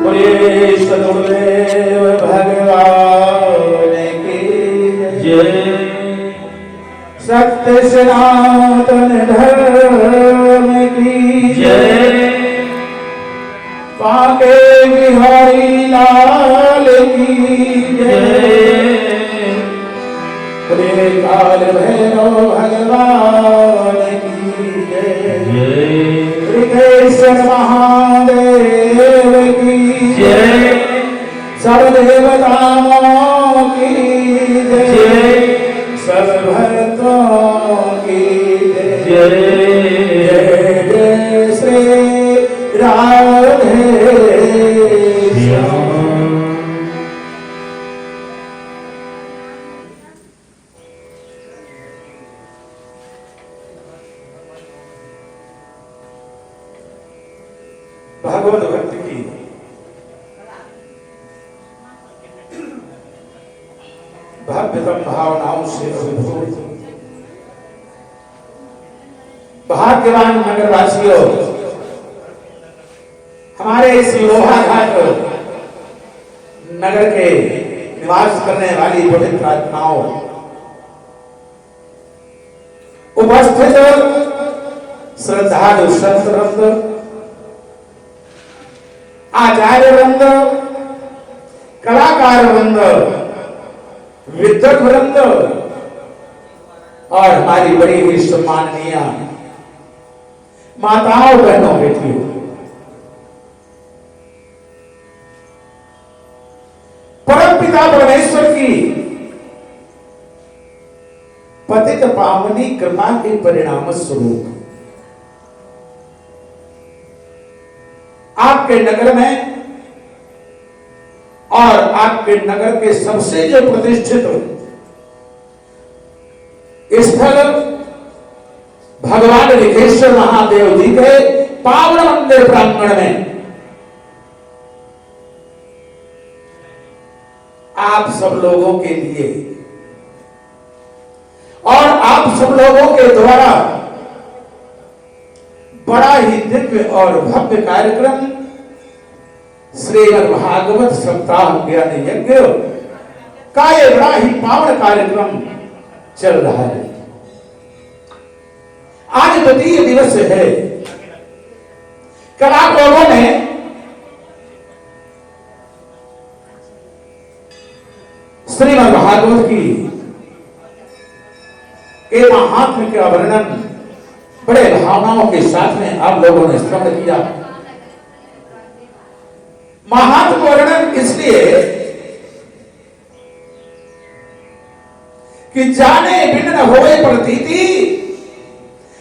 बोलिए सदगुरुदेव भगवान की जय। सत्य सनातन धर्म की जय। बांके बिहारी लाल की जय। बोलिए काल भैरव भगवान की जय। त्रिकेश्वर महादेव की जय। सब देवताओं की जय। सब भक्तों की जय। जय जय श्री राधे श्याम। भगवत भक्त की भव्यतम भावनाओं से अभिभूत भाग्यवान नगरवासियों, हमारे इस लोहा घाट नगर के निवास करने वाली पवित्र आत्माओं, उपस्थित श्रद्धालु संत वृंद, आचार्य वृंद, कलाकार वृंद, विद्वत वृंद और हमारी बड़ी ही सम्माननीय माताओं, बहनों, बेटियों, परम पिता परमेश्वर की पतित पावनी कृपा के परिणाम स्वरूप आपके नगर में और आपके नगर के सबसे जो प्रतिष्ठित स्थल भगवान लिंगेश्वर महादेव जी के पावन मंदिर प्रांगण में आप सब लोगों के लिए और आप सब लोगों के द्वारा बड़ा ही दिव्य और भव्य कार्यक्रम श्रीमद् भागवत सप्ताह ज्ञान यज्ञ का ये बड़ा ही पावन कार्यक्रम चल रहा है। आज द्वितीय दिवस है। कल आप लोगों ने श्रीमद् भागवत की एक महात्म्य का वर्णन बड़े भावनाओं के साथ में आप लोगों ने श्रवण किया। महात्म वर्णन इसलिए कि जाने बिन न होए प्रतीति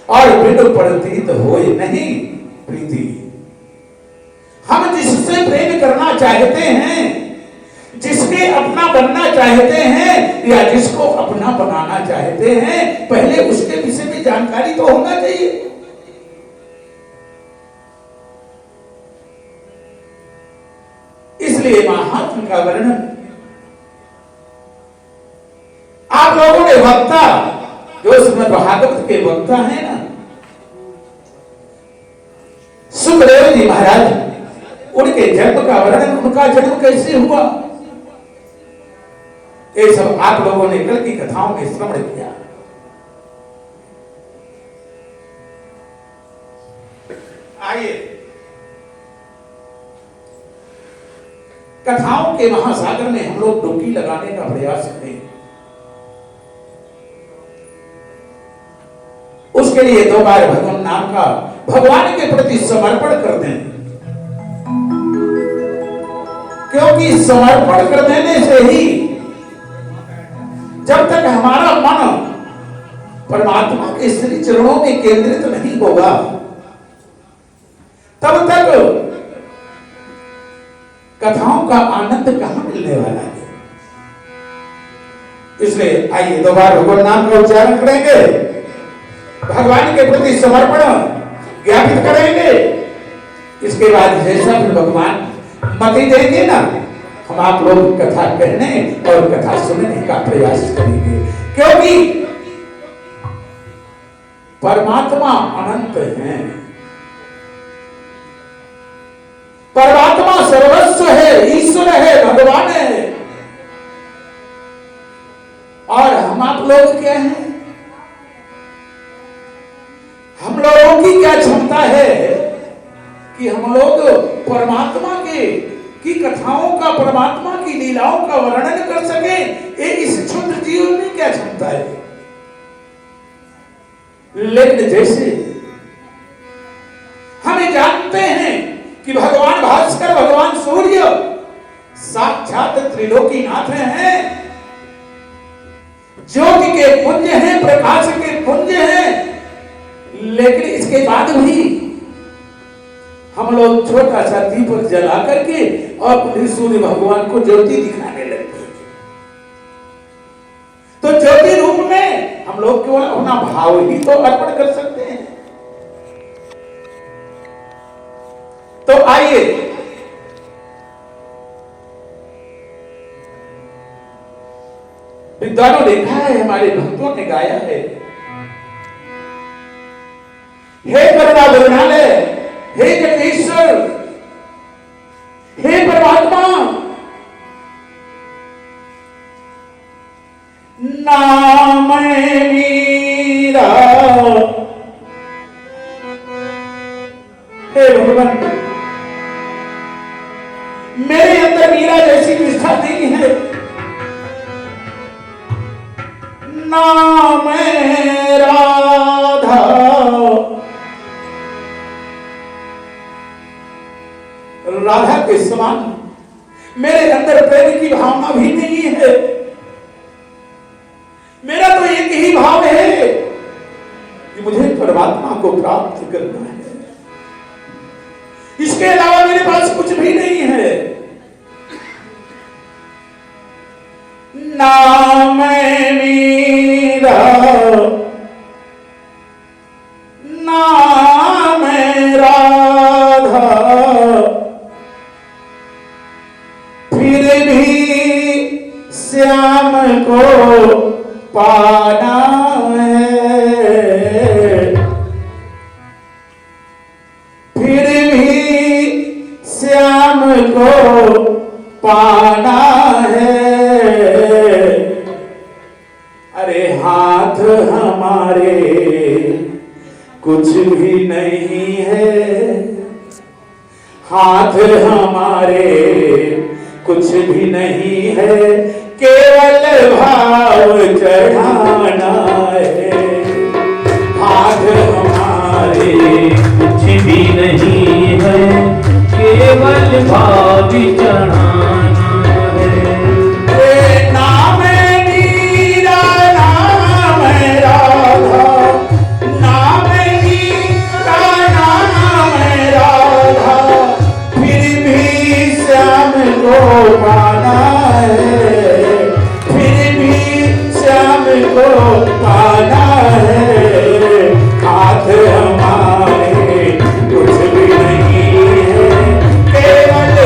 और बिन प्रतीत होए नहीं प्रीति। हम जिससे प्रेम करना चाहते हैं, जिसके अपना बनना चाहते हैं या जिसको अपना बनाना चाहते हैं, पहले उसके विषय में जानकारी तो होना चाहिए। इसलिए महात्म का वर्णन आप लोगों ने वक्ता, जो श्रीमद् भागवत के वक्ता है ना, सुखदेव जी महाराज, उनके जन्म का वर्णन, उनका जन्म कैसे हुआ, ये सब आप लोगों ने कल की कथाओं में श्रवण किया। आइए कथाओं के महासागर में हम लोग डुबकी लगाने का प्रयास करें। उसके लिए 2 बार भगवान नाम का भगवान के प्रति समर्पण कर दें, क्योंकि समर्पण कर देने से ही जब तक हमारा मन परमात्मा के श्री चरणों में केंद्रित नहीं होगा, तब तक कथाओं का आनंद कहां मिलने वाला है। इसलिए आइए 2 बार भगवान नाम का उच्चारण करेंगे, भगवान के प्रति समर्पण ज्ञापित करेंगे। इसके बाद जैसा फिर भगवान मति देंगे ना, हम आप लोग कथा कहने और कथा सुनने का प्रयास करेंगे, क्योंकि परमात्मा अनंत है, परमात्मा सर्वस्व ईश्वर है, भगवान है। और हम आप लोग क्या हैं? हम लोगों की क्या क्षमता है कि हम लोग परमात्मा की कथाओं का, परमात्मा की लीलाओं का वर्णन कर सके? इस क्षुद्र जीव में क्या क्षमता है? लेकिन जैसे हमें जानते हैं कि भगवान भास्कर, भगवान सूर्य साक्षात त्रिलोकीनाथ हैं, ज्योति के पुंज हैं, प्रकाश के पुंज हैं, लेकिन इसके बाद भी हम लोग छोटा सा दीपक जला करके और सूर्य भगवान को ज्योति दिखाने लगते हैं। तो ज्योति रूप में हम लोग केवल अपना भाव ही तो अर्पण कर सकते हैं। तो आइए विद्वानों ने लिखा है, हमारे भक्तों ने गाया है, हे करुणा वरुणालय, हे जगदीश्वर, हे परमात्मा, नाम मीरा, हे भगवान, मेरे अंदर मीरा जैसी निष्ठा नहीं है। नाम राधा, राधा के समान मेरे अंदर प्रेम की भावना भी नहीं है। मेरा तो एक ही भाव है कि मुझे परमात्मा को प्राप्त करना है, इसके अलावा मेरे पास कुछ भी नहीं है। नाम मीरा, नाम राधा, फिर भी श्याम को पाना है, फिर भी श्याम को पाना है। अरे हाथ हमारे कुछ भी नहीं है, हाथ हमारे कुछ भी नहीं है, केवल भाव चढ़ाना है। हाथ हमारे कुछ भी नहीं है, केवल भाव चढ़ाना है। नाम मीरा, नाम राधा, नाम मीरा, नाम राधा, फिर भी श्याम को पाना है, फिर भी श्याम को पाना है। हाथ हमारे कुछ भी नहीं है, केवल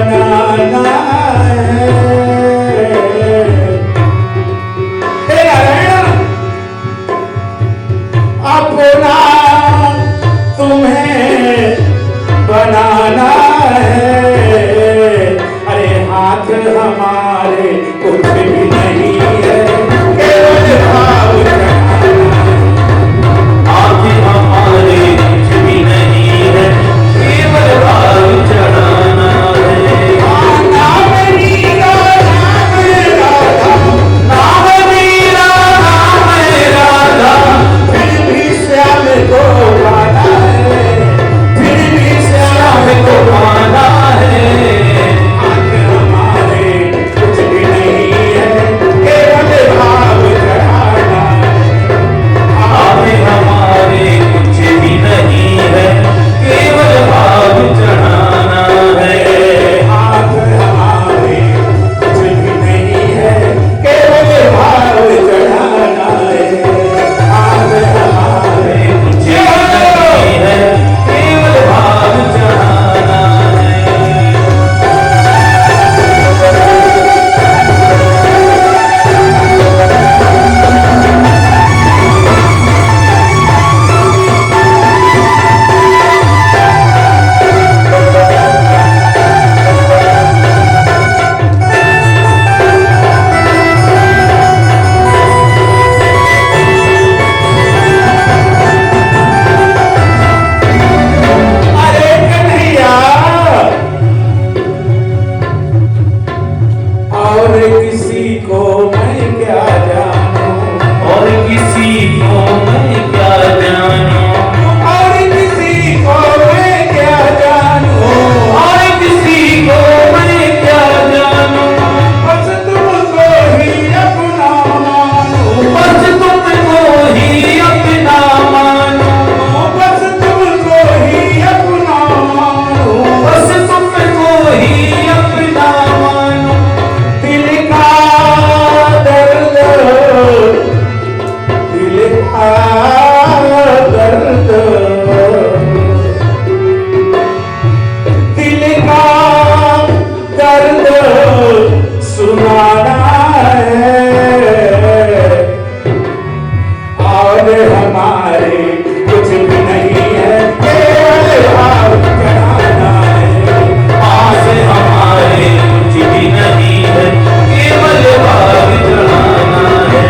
बनाना है। हे नारायण, अपना तुम्हें बनाना है। अरे हाथ हमारे कुछ भी नहीं है, केवल भाव चढ़ाना है। हाथ हमारे कुछ भी नहीं है, केवल भाव चढ़ाना है। नाम मीरा नाम राधा, नाम मीरा नाम राधा, फिर भी श्याम को गाना है, फिर भी श्याम को गाना है। हाथ हमारे कुछ भी नहीं है, केवल भाव चढ़ाना है। हाथ हमारे कुछ भी नहीं है, केवल भाव चढ़ाना है। हाथ हमारे कुछ भी नहीं है, केवल भाव चढ़ाना है। हाथ हमारे कुछ भी नहीं है, केवल भाव चढ़ाना है। अरे कन्हैया, और किसी को मैं क्या जानूं, और किसी को मैं क्या जानूं, और किसी को मैं क्या जानूं, और किसी को मैं क्या जानूं। बस तुमको ही अपना मानूं, बस तुमको ही अपना मानूं, बस तुमको ही अपना मानूं। बस तुमको ही अपना मानूं। दिल का दर्द, दिल का दर्द, दिल का दर्द सुनाना है। और हमारे कुछ भी नहीं है, केवल भाव चढ़ाना है। आस हमारे कुछ भी नहीं है, केवल भाव चढ़ाना है।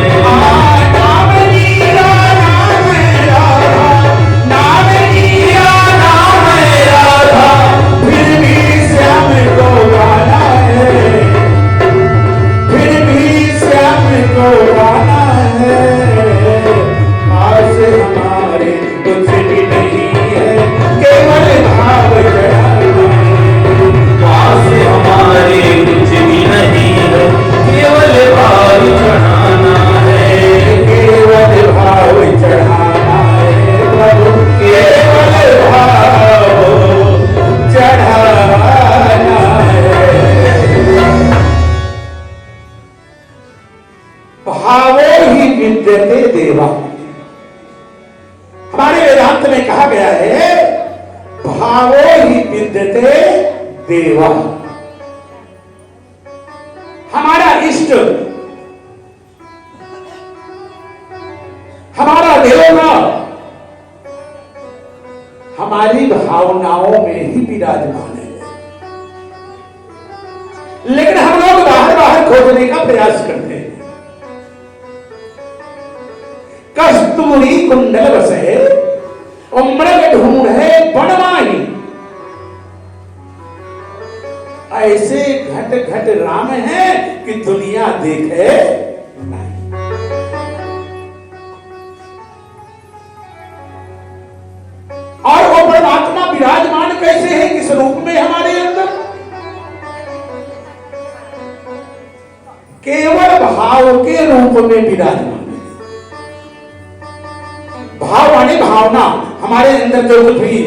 नाम मीरा नाम राधा, नाम मीरा नाम राधा, फिर भी श्याम को गाना है, फिर भी श्याम को गाना है। आस हमारे कुछ भी नहीं है, केवल भाव चढ़ाना है। आस हमारे कुछ भी नहीं है, केवल भाव चढ़ाना है। केवल भाव चढ़ाना है प्रभु, केवल भाव चढ़ाना है। भावो ही विद्यते देवा, हमारे वेदांत में कहा गया है भावो ही विद्यते देवा। हमारा इष्ट, हमारा देवता हमारी भावनाओं में ही विराजमान है। लेकिन हम लोग बाहर बाहर खोजने का प्रयास करते हैं। कस्तूरी कुंडल बसे और मृग ढूंढे बनवाई, ऐसे घट घट राम है कि दुनिया देखे नहीं। और वो परमात्मा विराजमान कैसे है, किस रूप में हमारे अंदर? केवल भाव के रूप में विराजमान है। भाव माने भावना, हमारे अंदर जो कुछ भी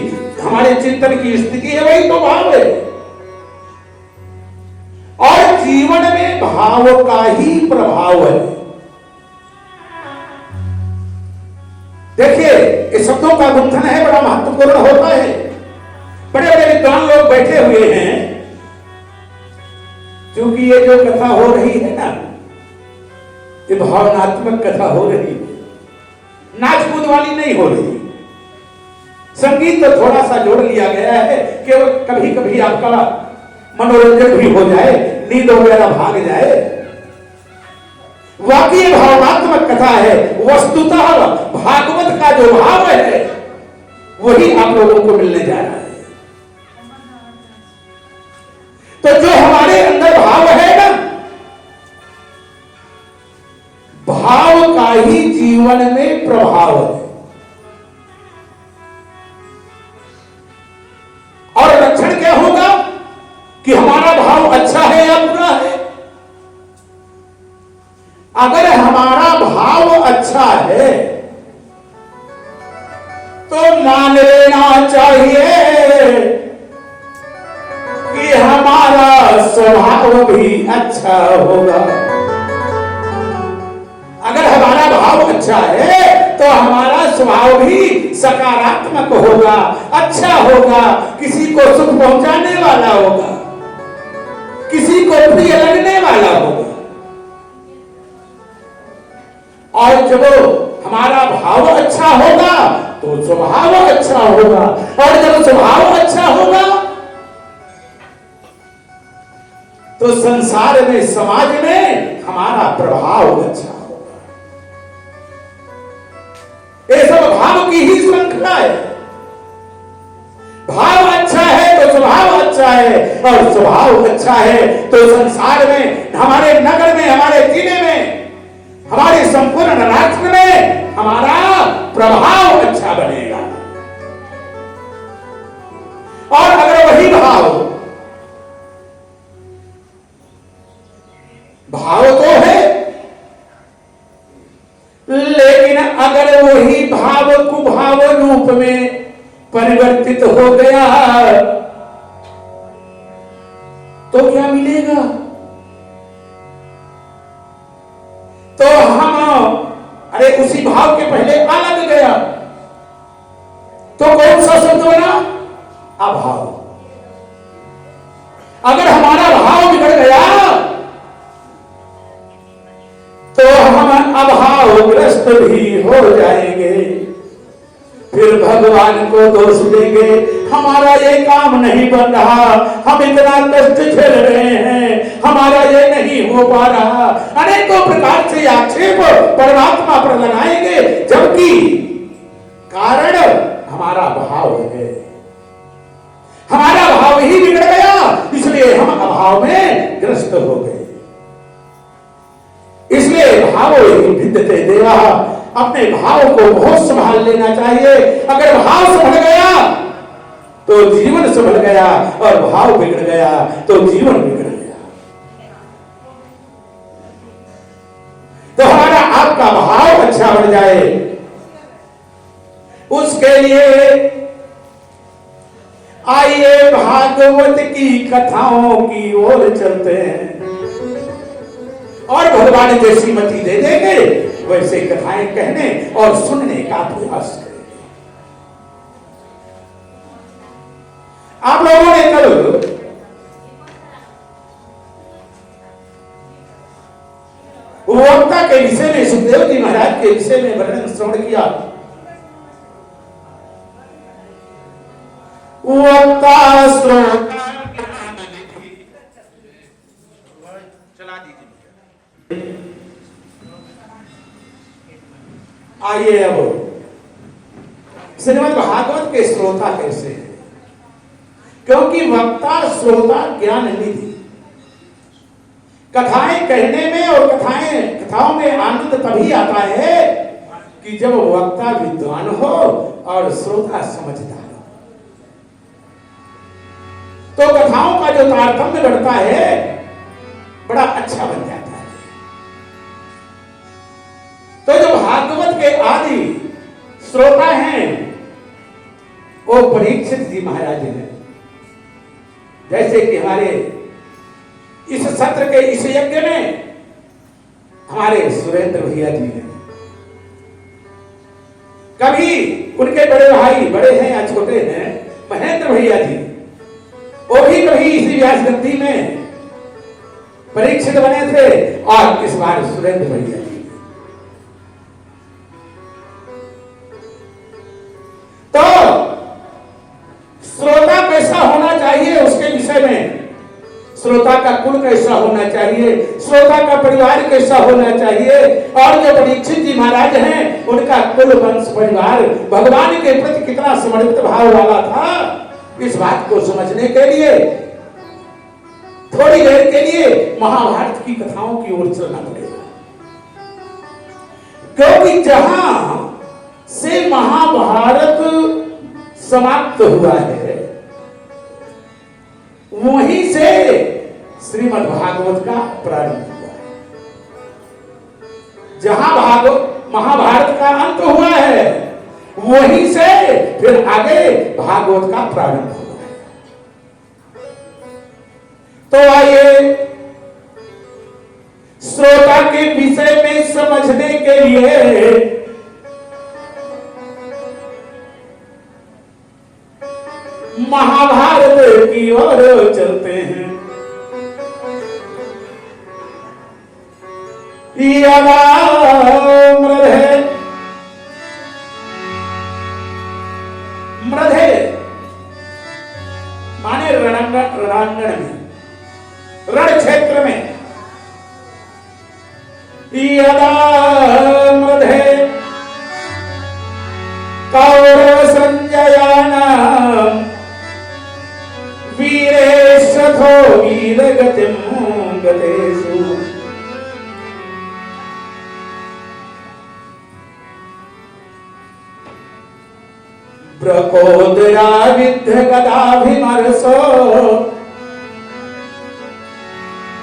हमारे चिंतन की स्थिति है वही तो भाव है। और जीवन में भाव का ही प्रभाव है। देखिए, इस शब्दों का गुंथन है, बड़ा महत्वपूर्ण होता है। बड़े बड़े विद्वान लोग बैठे हुए हैं क्योंकि ये जो कथा हो रही है ना, ये भावनात्मक कथा हो रही है, नाच कूद वाली नहीं हो रही। संगीत तो थोड़ा सा जोड़ लिया गया है कि कभी कभी आपका मनोरंजन भी हो जाए, नींद वगैरह भाग जाए। वाकई भावनात्मक कथा है। वस्तुतः भागवत का जो भाव है वही आप लोगों को मिलने जा रहा है। तो जो हमारे अंदर भाव है ना, भाव का ही जीवन में प्रभाव है। और लक्षण क्या होगा कि हमारा भाव अच्छा है या बुरा है। अगर हमारा भाव अच्छा है तो मान लेना चाहिए कि हमारा स्वभाव भी अच्छा होगा। अगर हमारा भाव अच्छा है तो हमारा स्वभाव भी सकारात्मक होगा, अच्छा होगा, किसी को सुख पहुंचाने वाला होगा, किसी को प्रिय लगने वाला होगा। और जब हमारा भाव अच्छा होगा तो स्वभाव अच्छा होगा, और जब स्वभाव अच्छा होगा तो संसार में, समाज में हमारा प्रभाव अच्छा होगा। ये सब भाव की ही श्रृंखला है। भाव अच्छा है तो स्वभाव अच्छा है, और स्वभाव अच्छा है तो संसार में, हमारे नगर में, हमारे जिले में, हमारे संपूर्ण राष्ट्र में हमारा प्रभाव अच्छा बनेगा। और अगर वही भाव तो है, लेकिन अगर वही भाव कुभाव रूप में परिवर्तित हो गया तो क्या मिलेगा? तो हम अरे उसी भाव के पहले अलग गया तो कौन सा शब्द बना? अभाव। अगर हमारा भाव बिगड़ गया तो हम अभावग्रस्त भी हो जाएंगे। फिर भगवान को दोष देंगे, हमारा ये काम नहीं बन रहा, हम इतना कष्ट झेल रहे हैं, हमारा ये नहीं हो पा रहा। अनेकों प्रकार से आक्षेप परमात्मा पर लगाएंगे, जबकि कारण हमारा भाव है। हमारा भाव ही बिगड़ गया, इसलिए हम अभाव में ग्रस्त हो गए। इसलिए भाव ही विद्यते देवा, अपने भाव को बहुत संभाल लेना चाहिए। अगर भाव संभल गया तो जीवन संभल गया, और भाव बिगड़ गया तो जीवन बिगड़ गया। तो हमारा आपका भाव अच्छा बन जाए, उसके लिए आइए भागवत की कथाओं की ओर चलते हैं, और भगवान जैसी मति दे देंगे वैसे कथाएं कहने और सुनने का प्रयास करेंगे। आप लोगों ने कल वक्ता के विषय में, सुखदेव जी महाराज के विषय में वर्णन श्रवण किया। वक्ता श्रोता चला दीजिए। आइए अब श्रीमद् भागवत के श्रोता कैसे हैं? क्योंकि वक्ता श्रोता ज्ञान निधि। कथाएं कहने में और कथाओं में आनंद तभी आता है कि जब वक्ता विद्वान हो और श्रोता समझदार हो। तो कथाओं का जो तारतम्य बढ़ता है बड़ा अच्छा बन जाता है। तो जो भागवत के आदि श्रोता हैं वो परीक्षित जी महाराज हैं। जैसे कि हमारे इस सत्र के इस यज्ञ में हमारे सुरेंद्र भैया जी हैं। कभी उनके बड़े भाई, बड़े हैं या छोटे हैं, महेंद्र भैया जी, वो भी कभी इसी व्यास गद्दी में परीक्षित बने थे और इस बार सुरेंद्र भैया जी। तो श्रोता कैसा होना चाहिए उसके विषय में, श्रोता का कुल कैसा होना चाहिए, श्रोता का परिवार कैसा होना चाहिए, और जो परीक्षित जी महाराज हैं उनका कुल वंश परिवार भगवान के प्रति कितना समर्पित भाव वाला था, इस बात को समझने के लिए थोड़ी देर के लिए महाभारत की कथाओं की ओर चलना पड़ेगा। क्योंकि जहां से महाभारत समाप्त हुआ है वहीं से श्रीमद् भागवत का प्रारंभ हुआ है। जहां महाभारत का अंत हुआ है वहीं से फिर आगे भागवत का प्रारंभ हुआ है। तो आइए श्रोता के विषय में समझने के लिए महाभारत की ओर चलते हैं। यदा मृधे माने रणांगण में, रण क्षेत्र में। यदा मृधे कौरव संजयानां वीरेशथो वीरगतिं गतेषु। प्रकोदराविद्ध गदाभिमर्शो।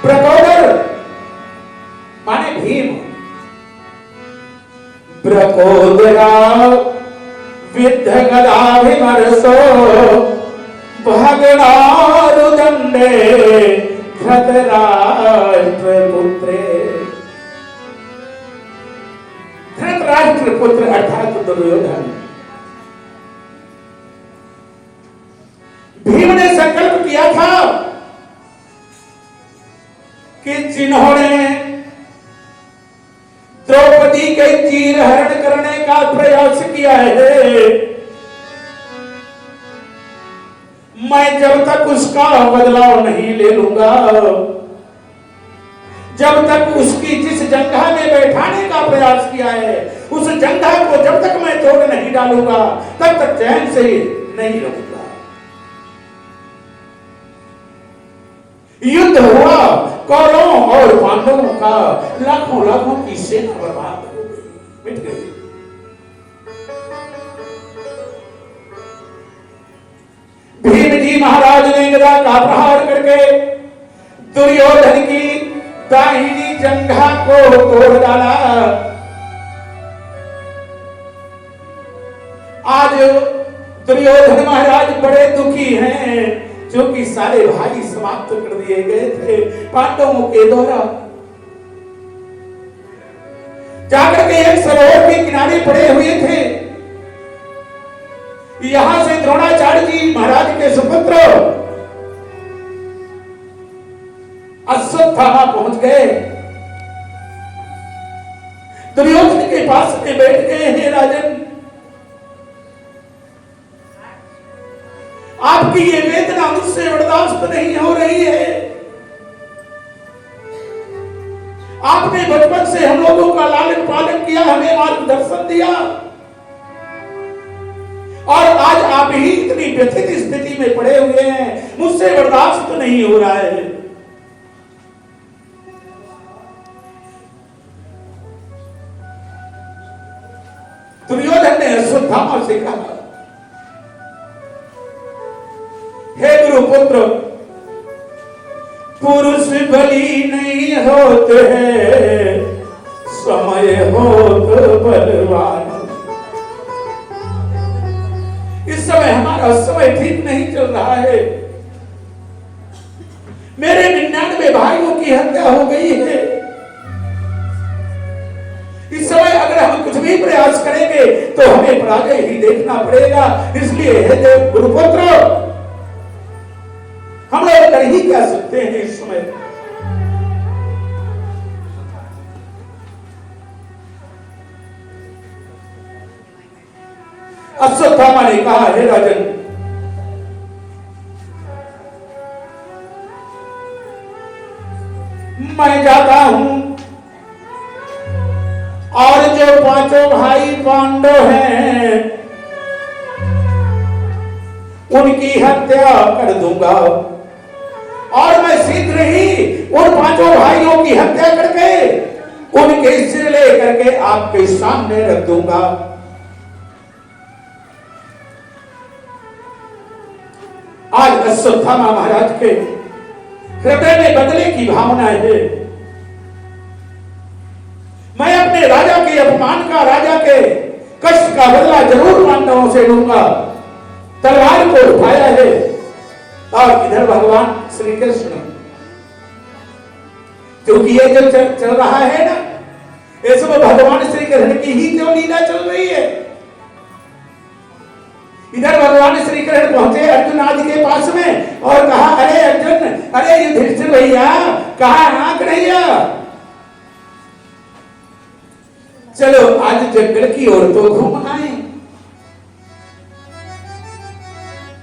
प्रकोदर माने भीम। प्रकोदरा विद्ध गदाभिमर्शो भगणारुदंडे धृतराष्ट्र पुत्रे। धृतराष्ट्र पुत्र अर्थात दुर्योधन। भीम ने संकल्प किया था कि जिन्होंने द्रौपदी के चीर हरण करने का प्रयास किया है, मैं जब तक उसका बदलाव नहीं ले लूंगा, जब तक उसकी जिस जंघा में बैठाने का प्रयास किया है उस जंघा को जब तक मैं तोड़ नहीं डालूंगा तब तक चैन से नहीं रहूंगा। युद्ध हुआ, कौरवों और पांडवों का लाखों लाखों की सेना बर्बाद हो गई, मिट गई। भीम जी महाराज ने गदा का प्रहार करके दुर्योधन की दाहिनी जंघा को तोड़ डाला। आज दुर्योधन महाराज बड़े दुखी हैं क्योंकि सारे भाई समाप्त कर दिए गए थे पांडवों के द्वारा। जाकर के एक सरोवर के किनारे पड़े हुए थे। यहां से द्रोणाचार्य जी महाराज के सुपुत्र अश्वत्थामा पहुंच गए। दुर्योधन के पास में बैठ गए हैं। राजन, आपकी ये वेदना मुझसे बर्दाश्त नहीं हो रही है। आपने बचपन से हम लोगों का लालन पालन किया, हमें मार्गदर्शन दिया, और आज आप ही इतनी व्यथित स्थिति में पड़े हुए हैं, मुझसे बर्दाश्त नहीं हो रहा है। दुर्योधन ने अश्वत्थामा से कहा, हे गुरुपुत्र, पुरुष बली नहीं होते हैं, समय हो तो बलवान। इस समय हमारा समय ठीक नहीं चल रहा है। मेरे 99 भाइयों की हत्या हो गई है। इस समय अगर हम कुछ भी प्रयास करेंगे तो हमें पराजय ही देखना पड़ेगा। इसलिए हे देव गुरुपुत्र, हम लोग कर ही क्या सकते हैं इस समय। अश्वत्थामा ने कहा, हे राजन, मैं जाता हूं और जो पांचों भाई पांडव हैं उनकी हत्या कर दूंगा और मैं शीघ्र ही उन पांचों भाइयों की हत्या करके उनके सिर लेकर के आपके सामने रख दूंगा। आज अश्वत्थामा महाराज के हृदय में बदले की भावना है। मैं अपने राजा के अपमान का, राजा के कष्ट का बदला जरूर पांडवों से लूंगा। तलवार को उठाया है और इधर भगवान श्री कृष्ण, क्योंकि ये जो चल रहा है ना, ये सब भगवान श्री कृष्ण की ही क्यों लीला चल रही है। इधर भगवान श्री कृष्ण पहुंचे अर्जुन आदि के पास में और कहा, अरे अर्जुन, अरे युधिष्ठिर भैया, कहा आंख रैया, चलो आज जंगल की ओर तो घूम आए।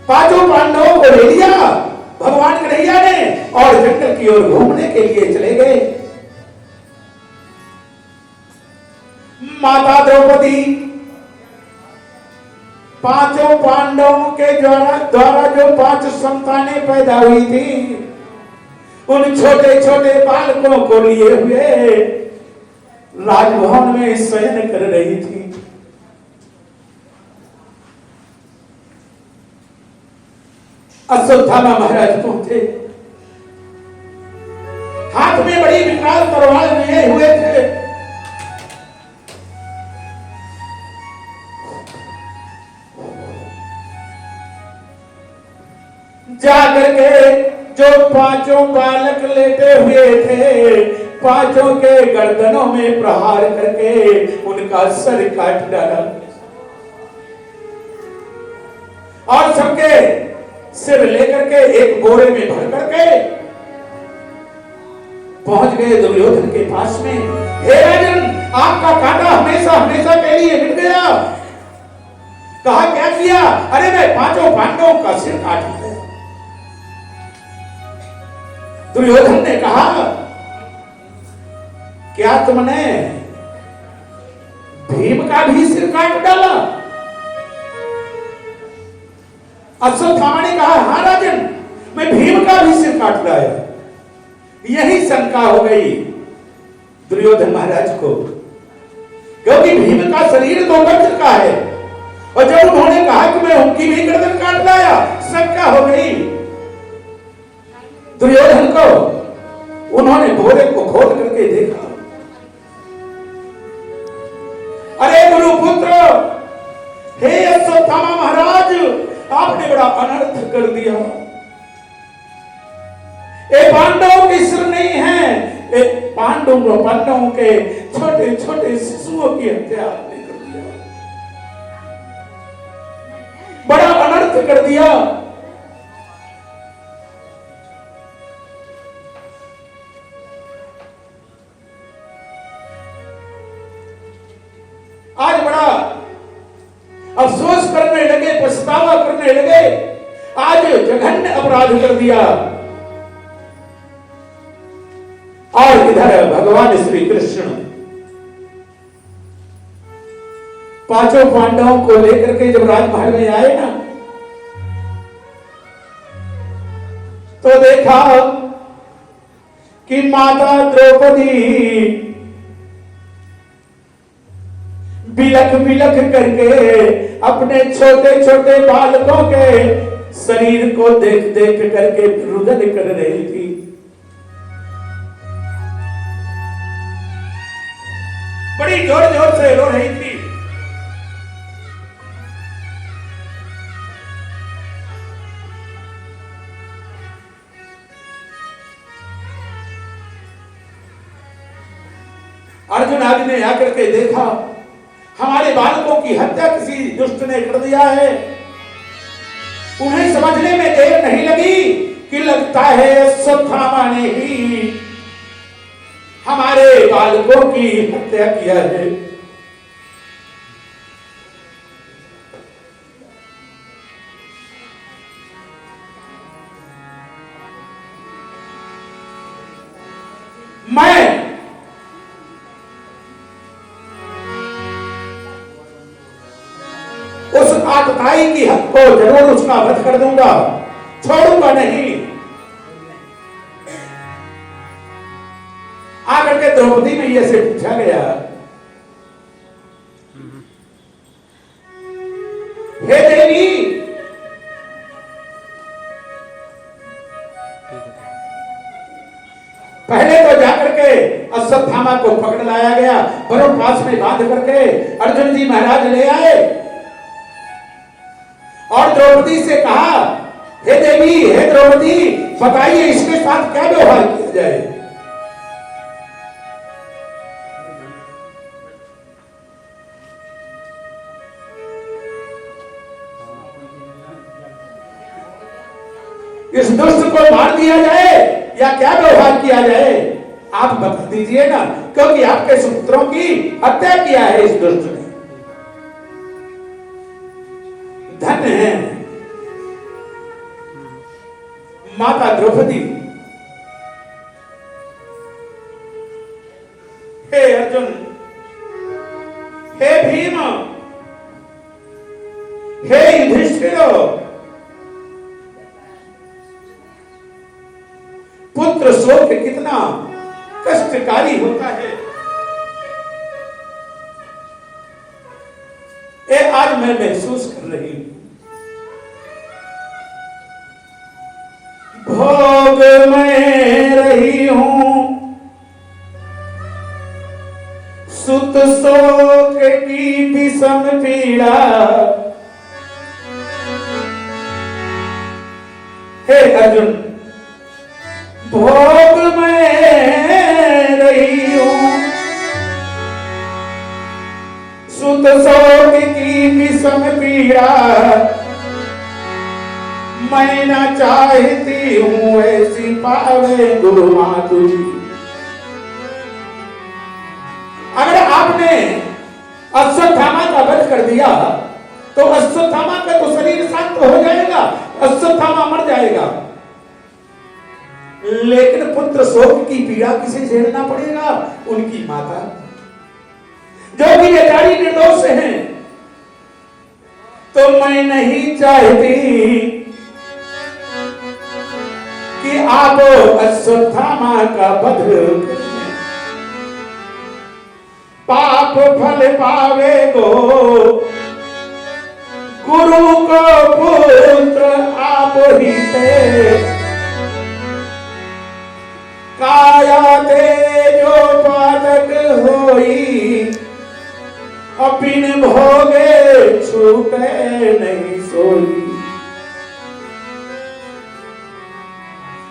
पांचों पांडवों को ले लिया भगवान कन्हैया ने और जंगल की ओर घूमने के लिए चले गए। माता द्रौपदी पांचों पांडवों के द्वारा जो 5 संतानें पैदा हुई थी, उन छोटे छोटे बालकों को लिए हुए राजभवन में शयन कर रही थी। अश्वत्थामा महाराज पहुंचे, हाथ में बड़ी विकराल तलवार लिए हुए थे। जाकर के जो पांचों बालक लेटे हुए थे, पांचों के गर्दनों में प्रहार करके उनका सर काट डाला और सबके सिर लेकर के एक बोरे में भर करके पहुंच गए दुर्योधन के पास में। हे राजन, आपका कांटा हमेशा हमेशा के लिए मिट गया। कहा, क्या किया? अरे मैं पांचों पांडवों का सिर काट दिया। दुर्योधन ने कहा, क्या तुमने भीम का भी सिर काट डाला? अश्वत्थामा ने कहा, हां राजन, मैं भीम का भी सिर काट लाया। यही शंका हो गई दुर्योधन महाराज को, क्योंकि भीम का शरीर तो वज्र का है और जब उन्होंने कहा कि मैं उनकी भी गर्दन काट लाया, शंका हो गई दुर्योधन को। उन्होंने बोरे को खोल करके देखा, अरे गुरुपुत्र, हे अश्वत्थामा महाराज, आपने बड़ा अनर्थ कर दिया। ये पांडवों के सिर नहीं है, ये पांडवों के छोटे छोटे शिशुओं की हत्या आपने कर दिया, बड़ा अनर्थ कर दिया। आज बड़ा अफसोस करने लगे, पछतावा करने लगे, आज जघन्य अपराध कर दिया। और इधर भगवान श्री कृष्ण पांचों पांडवों को लेकर के जब राजमहल में आए ना, तो देखा कि माता द्रौपदी बिलख बिलख करके अपने छोटे छोटे बालकों के शरीर को देख देख करके रुदन कर रही थी। बड़ी जोर जोर से रो रही थी। अर्जुन आदि ने आकर के देखा, हमारे बालकों की हत्या किसी दुष्ट ने कर दिया है। उन्हें समझने में देर नहीं लगी कि लगता है अश्वत्थामा ने ही हमारे बालकों की हत्या किया है। मैं उस आतताई की हक को जरूर उसका वध कर दूंगा, छोड़ूंगा नहीं। आकर के द्रौपदी में यह से पूछा गया, हे देवी, पहले तो जाकर के अश्वत्थामा को पकड़ लाया गया, वरुण पास में बांध करके अर्जुन जी महाराज ले आए और द्रौपदी से कहा, हे देवी, हे द्रौपदी, बताइए इसके साथ क्या व्यवहार किया जाए। इस दुष्ट को मार दिया जाए या क्या व्यवहार किया जाए, आप बता दीजिए ना, क्योंकि आपके सुपुत्रों की हत्या किया है इस दुष्ट ने। धन्य है माता द्रौपदी। हे अर्जुन, हे भीम, हे युधिष्ठिर, पुत्र शोक कितना कष्टकारी होता है, ये आज मैं महसूस कर रही हूं। भोग में रही हूं सुत शोक की विषम पीड़ा, हे अर्जुन, भोग में रही हूं सुत शोक की विषम पीड़ा, मैं न चाहती हूं ऐसी पावे गुरु मातु जी। अगर आपने अश्वत्थामा का वध कर दिया तो अश्वत्थामा का तो शरीर शांत हो जाएगा, अश्वत्थामा मर जाएगा, लेकिन पुत्र शोक की पीड़ा किसे झेलना पड़ेगा? उनकी माता, जो कि बेचारी निर्दोष हैं। तो मैं नहीं चाहती कि आप अश्वत्थामा का वध करें, पाप फल पावे गो गुरु को पुत्र आप ही थे, काया तेजो पातक होई, अपिन भोगे छूटे नहीं सोई।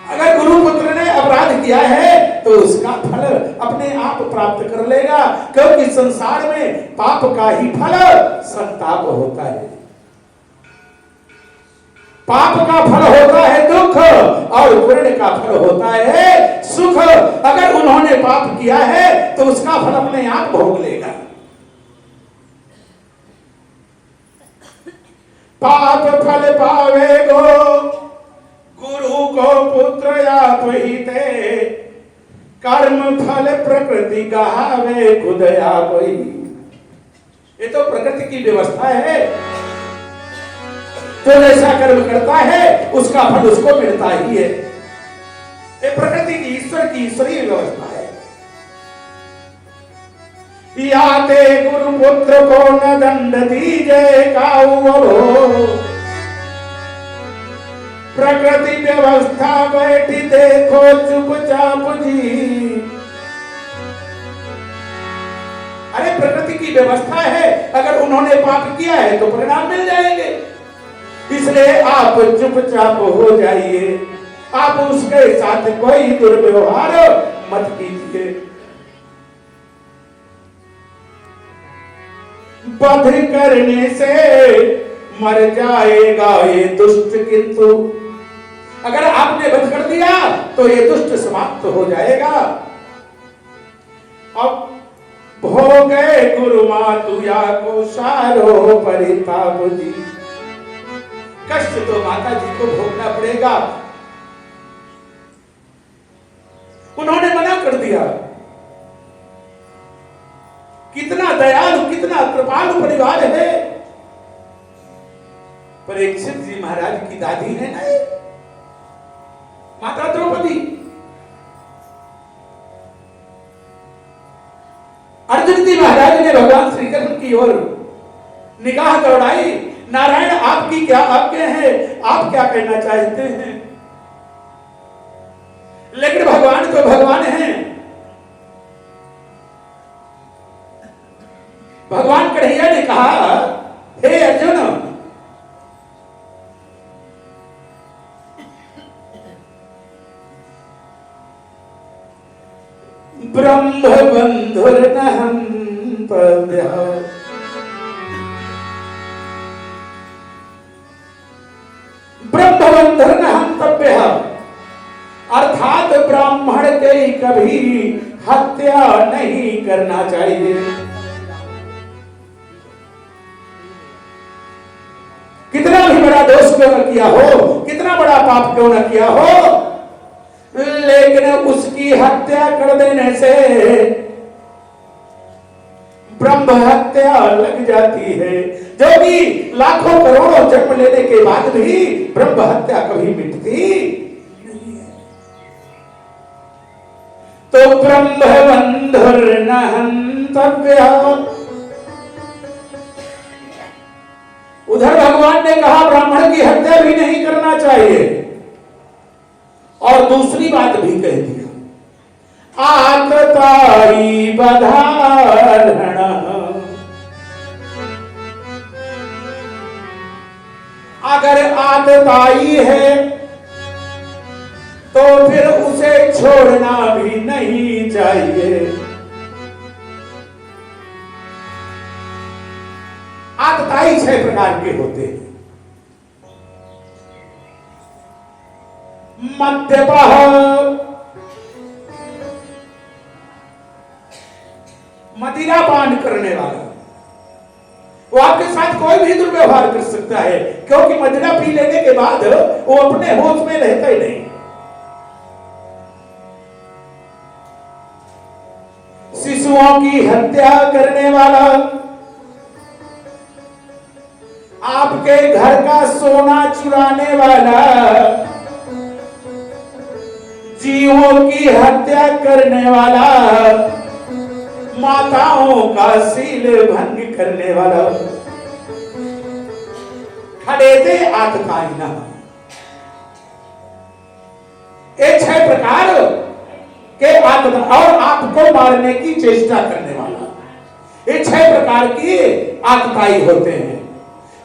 अगर गुरुपुत्र ने अपराध किया है तो उसका फल अपने आप प्राप्त कर लेगा, क्योंकि संसार में पाप का ही फल संताप होता है। पाप का फल होता है दुख और पुण्य का फल होता है सुख। अगर उन्होंने पाप किया है तो उसका फल अपने आप भोग लेगा। पाप फल पावे गो गुरु को पुत्र आप ही थे, कर्म फल प्रकृति गावे खुद आप ही। ये तो प्रकृति की व्यवस्था है, जो जैसा कर्म करता है उसका फल उसको मिलता ही है। ये प्रकृति की ईश्वर की ईश्वरीय व्यवस्था है। याते गुरु पुत्र को न दंड दीजे काऊ, प्रकृति व्यवस्था बैठी देखो चुपचाप जी। अरे प्रकृति की व्यवस्था है, अगर उन्होंने पाप किया है तो परिणाम मिल जाएंगे, इसलिए आप चुपचाप हो जाइए, आप उसके साथ कोई दुर्व्यवहार मत कीजिए। वध करने से मर जाएगा ये दुष्ट, किंतु अगर आपने वध कर दिया तो ये दुष्ट समाप्त हो जाएगा। अब भोगे गुरु मातु या को सारो परिताप जी, कष्ट तो माता जी को भोगना पड़ेगा। उन्होंने मना कर दिया। कितना दयालु, कितना कृपालु परिवार है। परीक्षित जी महाराज की दादी है ना माता द्रौपदी। अर्जुन जी महाराज ने भगवान श्री कृष्ण की ओर निगाह दौड़ाई। नारायण आपकी क्या आज्ञा है, आप क्या कहना चाहते हैं? लेकिन भगवान तो भगवान हैं। भगवान कन्हैया ने कहा, हे अर्जुन, ब्रह्म बंधुर्नहं तव्यः, ब्रह्म बंधुर्नहं तव्यः, अर्थात ब्राह्मण के कभी हत्या नहीं करना चाहिए। कितना भी बड़ा दोष क्यों न किया हो, कितना बड़ा पाप क्यों न किया हो, लेकिन उसकी हत्या कर देने से ब्रह्म हत्या लग जाती है। जो कि लाखों करोड़ों जन्म लेने के बाद भी ब्रह्म हत्या कभी मिटती नहीं है। तो ब्रह्म बंधुर्नहं तव्यः। उधर भगवान ने कहा ब्राह्मण की हत्या भी नहीं करना चाहिए, और दूसरी बात भी कह दिया, आतताई बधारण। अगर आतताई है तो फिर उसे छोड़ना भी नहीं चाहिए। आतताई 6 प्रकार के होते हैं। मद्यपः, मदिरा पान करने वाला, वो आपके साथ कोई भी दुर्व्यवहार कर सकता है, क्योंकि मदिरा पी लेने के बाद वो अपने होश में रहता ही नहीं। शिशुओं की हत्या करने वाला, आपके घर का सोना चुराने वाला, जीवों की हत्या करने वाला, माताओं का शील भंग करने वाला, खड़े थे आतताई न। ये 6 प्रकार के आतता, और आपको मारने की चेष्टा करने वाला, ये 6 प्रकार की आतताई होते हैं।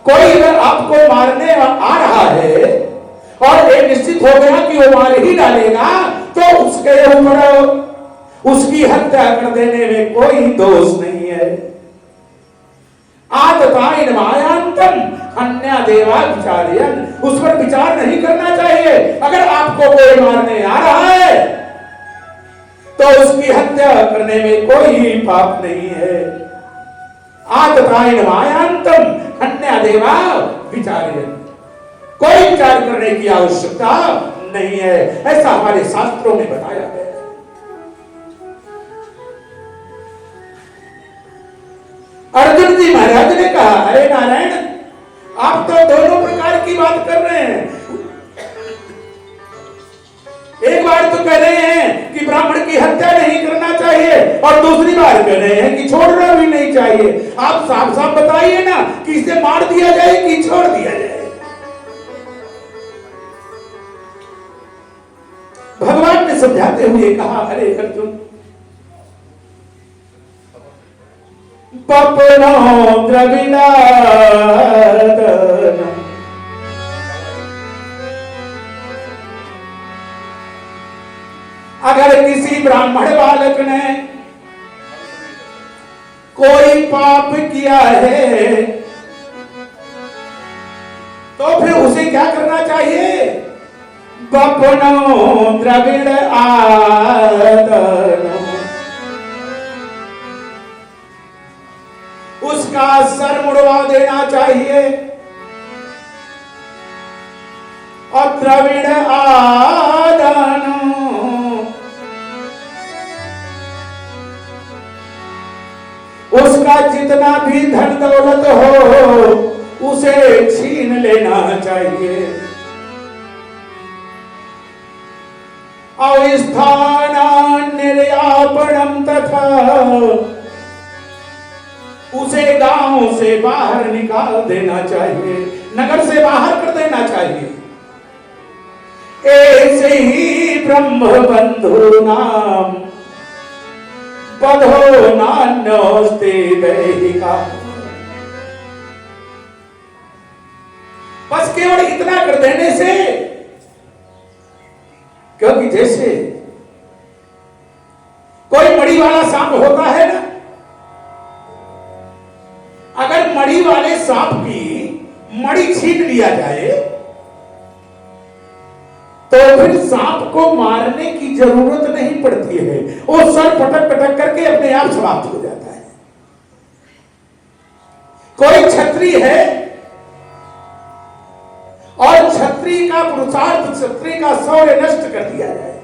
कोई अगर आपको मारने आ रहा है और ये निश्चित हो गया कि वो मार ही डालेगा, तो उसके ऊपर उसकी हत्या कर देने में कोई दोष नहीं है। आततायन मायांतम अन्या देवा विचार्यन, उस पर विचार नहीं करना चाहिए। अगर आपको कोई मारने आ रहा है तो उसकी हत्या करने में कोई पाप नहीं है। आततायन मायांतम अन्या देवा विचार्यन, कोई विचार करने की आवश्यकता नहीं है, ऐसा हमारे शास्त्रों में बताया गया है। अर्जुन जी महाराज ने कहा, अरे नारायण, आप तो दोनों प्रकार की बात कर रहे हैं। एक बार तो कह रहे हैं कि ब्राह्मण की हत्या नहीं करना चाहिए, और दूसरी बार कह रहे हैं कि छोड़ना भी नहीं चाहिए। आप साफ साफ बताइए ना कि इसे मार दिया जाए कि छोड़ दिया जाए। भगवान ने समझाते हुए कहा, अरे अर्जुन, पपनो द्रविणादन, अगर किसी ब्राह्मण बालक ने कोई पाप किया है तो फिर उसे क्या करना चाहिए? पपनो द्रविण आदन, उसका सर मुड़वा देना चाहिए। और द्रविण आदन, उसका जितना भी धन दौलत हो उसे छीन लेना चाहिए। अवस्थान निर्यापणम तथा उसे गांव से बाहर निकाल देना चाहिए, नगर से बाहर कर देना चाहिए। ऐसे ही ब्रह्म बंधु नाम बधो नान्योस्ते दैहिका। बस केवल इतना कर देने से, क्योंकि जैसे कोई मड़ी वाला सांप होता है ना, अगर मड़ी वाले सांप की मड़ी छीन लिया जाए तो फिर सांप को मारने की जरूरत नहीं पड़ती है, वो सर पटक पटक करके अपने आप समाप्त हो जाता है। कोई छत्री है और छत्री का पुरुषार्थ, छत्री का शौर्य नष्ट कर दिया जाए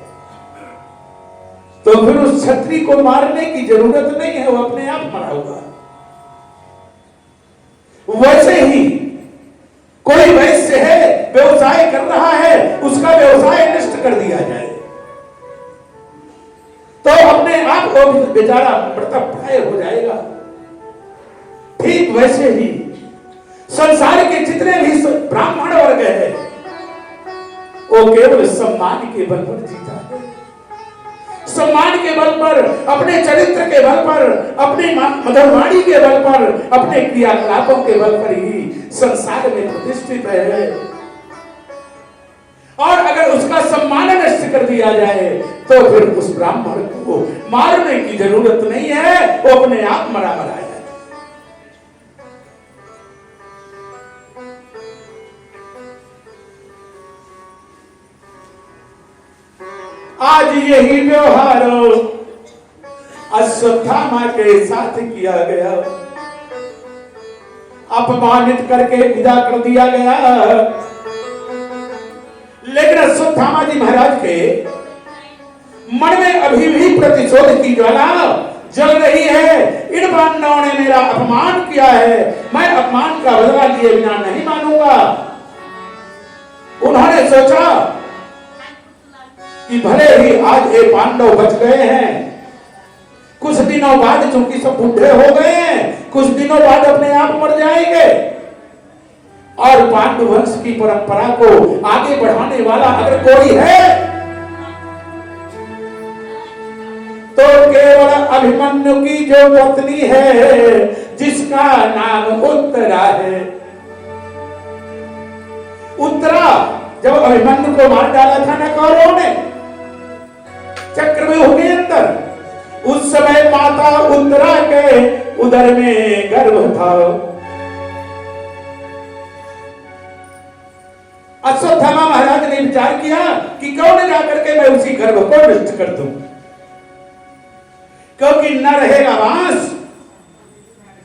तो फिर उस छत्री को मारने की जरूरत नहीं है, वो अपने आप मरा होगा। वैसे ही कोई वैश्य है, व्यवसाय कर रहा है, उसका व्यवसाय नष्ट कर दिया जाए तो अपने आप वो बेचारा मृतप्राय हो जाएगा। ठीक वैसे ही संसार के जितने भी ब्राह्मण वर्ग है वो केवल सम्मान के बल पर जीता है, सम्मान के बल पर, अपने चरित्र के बल पर, अपनी मधुरवाणी के बल पर, अपने क्रियाकलापों के बल पर ही संसार में प्रतिष्ठित है। और अगर उसका सम्मान नष्ट कर दिया जाए तो फिर उस ब्राह्मण को मारने की जरूरत नहीं है, वो अपने आप मरा मरा जाए। आज यही व्यवहार अश्वत्थामा के साथ किया गया, अपमानित करके विदा कर दिया गया। लेकिन अश्वत्थामा जी महाराज के मन में अभी भी प्रतिशोध की ज्वाला जल रही है। इन पांडवों ने मेरा अपमान किया है, मैं अपमान का बदला लिए बिना नहीं मानूंगा। उन्होंने सोचा कि भले ही आज ये पांडव बच गए हैं, कुछ दिनों बाद चूंकि सब बूढ़े हो गए हैं, कुछ दिनों बाद अपने आप मर जाएंगे और पांडु वंश की परंपरा को आगे बढ़ाने वाला अगर कोई है तो केवल अभिमन्यु की जो पत्नी है जिसका नाम उत्तरा है। उत्तरा जब अभिमन्यु को मार डाला था ना कौरवों ने चक्रव्यूह के अंदर, उस समय माता उत्तरा के उदर में गर्भ था। अश्वत्थामा महाराज ने विचार किया कि क्यों न जाकर के मैं उसी गर्भ को नष्ट कर दूं, क्योंकि न रहेगा बांस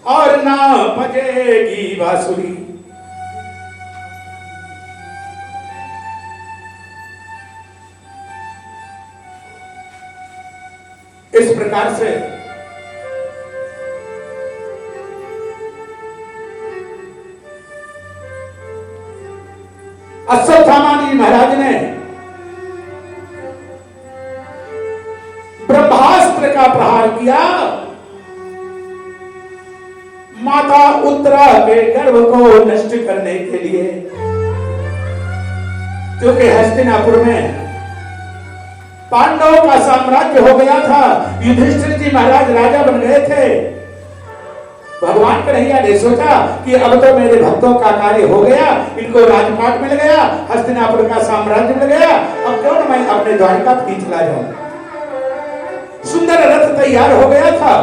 और न बजेगी बांसुरी। इस प्रकार से अश्वत्थामा जी महाराज ने ब्रह्मास्त्र का प्रहार किया, माता उत्तरा के गर्भ को नष्ट करने के लिए। क्योंकि हस्तिनापुर में पांडवों का साम्राज्य हो गया था, युधिष्ठिर जी महाराज राजा बन गए थे। भगवान कन्हैया ने सोचा कि अब तो मेरे भक्तों का कार्य हो गया, इनको राजपाट मिल गया, हस्तिनापुर का साम्राज्य मिल गया, अब क्यों न मैं अपने द्वारिका खींच ला जाऊं। सुंदर रथ तैयार हो गया था।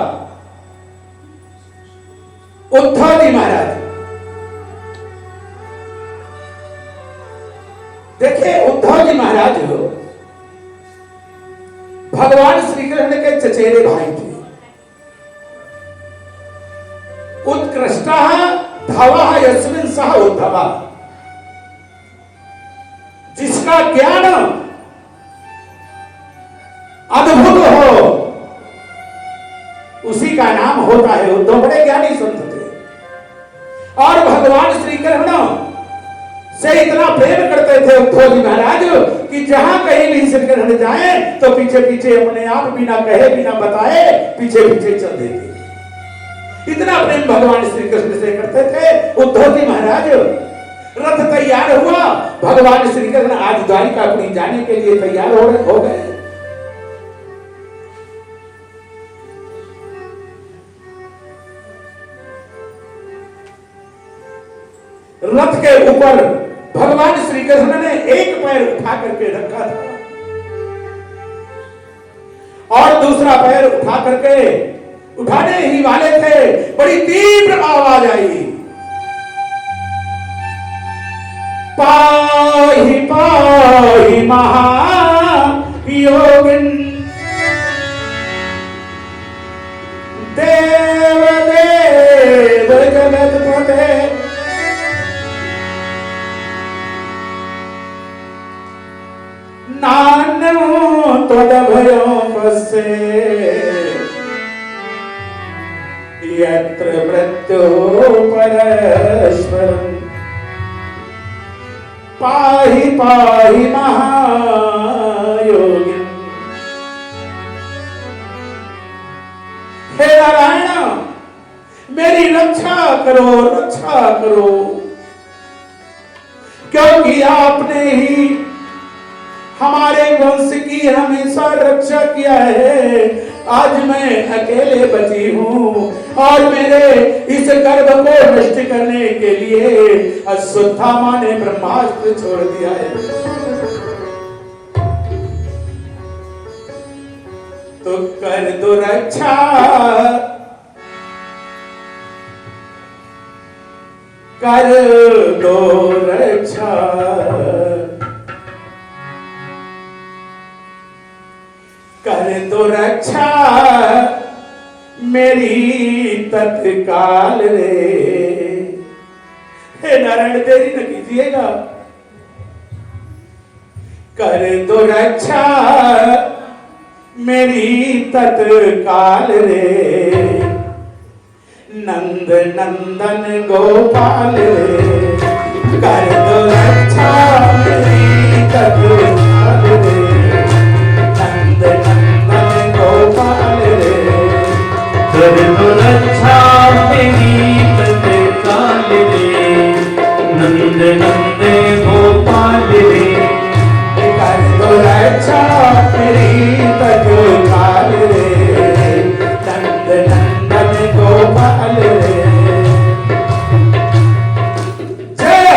उद्धव जी महाराज देखिए, उद्धव जी महाराज भगवान श्री कृष्ण के चचेरे भाई थे। उत्कृष्टा धवः यस्मिन् सः उद्धव, जिसका ज्ञान अद्भुत हो उसी का नाम होता है उद्धव। बड़े ज्ञानी संत थे और भगवान श्री कृष्ण से इतना प्रेम करते थे उद्धव जी महाराज कि जहां कहीं भी श्री कृष्ण जाए तो पीछे पीछे अपने आप बिना कहे बिना बताए पीछे पीछे चल देते। इतना प्रेम भगवान श्री कृष्ण से करते थे उद्धव जी महाराज। रथ तैयार हुआ, भगवान श्री कृष्ण आज द्वारिकापुरी जाने के लिए तैयार हो गए। रथ के ऊपर भगवान श्री कृष्ण ने एक पैर उठा करके रखा था और दूसरा पैर उठा करके उठाने ही वाले थे, बड़ी तीव्र आवाज आई, पाहि पाहि महायोगिन देव देव जगतपते नानो तदभयो पस्से यत्र मृत्यु परस्परम् पाहि पाहि महायोगिन। हे नारायण मेरी रक्षा करो क्योंकि आपने ही हमारे वंश की हमेशा रक्षा किया है। आज मैं अकेले बची हूँ और मेरे इस गर्भ को नष्ट करने के लिए अश्वत्थामा ने ब्रह्मास्त्र छोड़ दिया है। तो कर दो रक्षा, कर दो रक्षा, कर दो रक्षा मेरी तत्काल रे। हे नारायण देरी न कीजिएगा, कर दो रक्षा मेरी तत्काल रे। नंद नंदन गोपाल रे, कर दो रक्षा मेरी तत्काल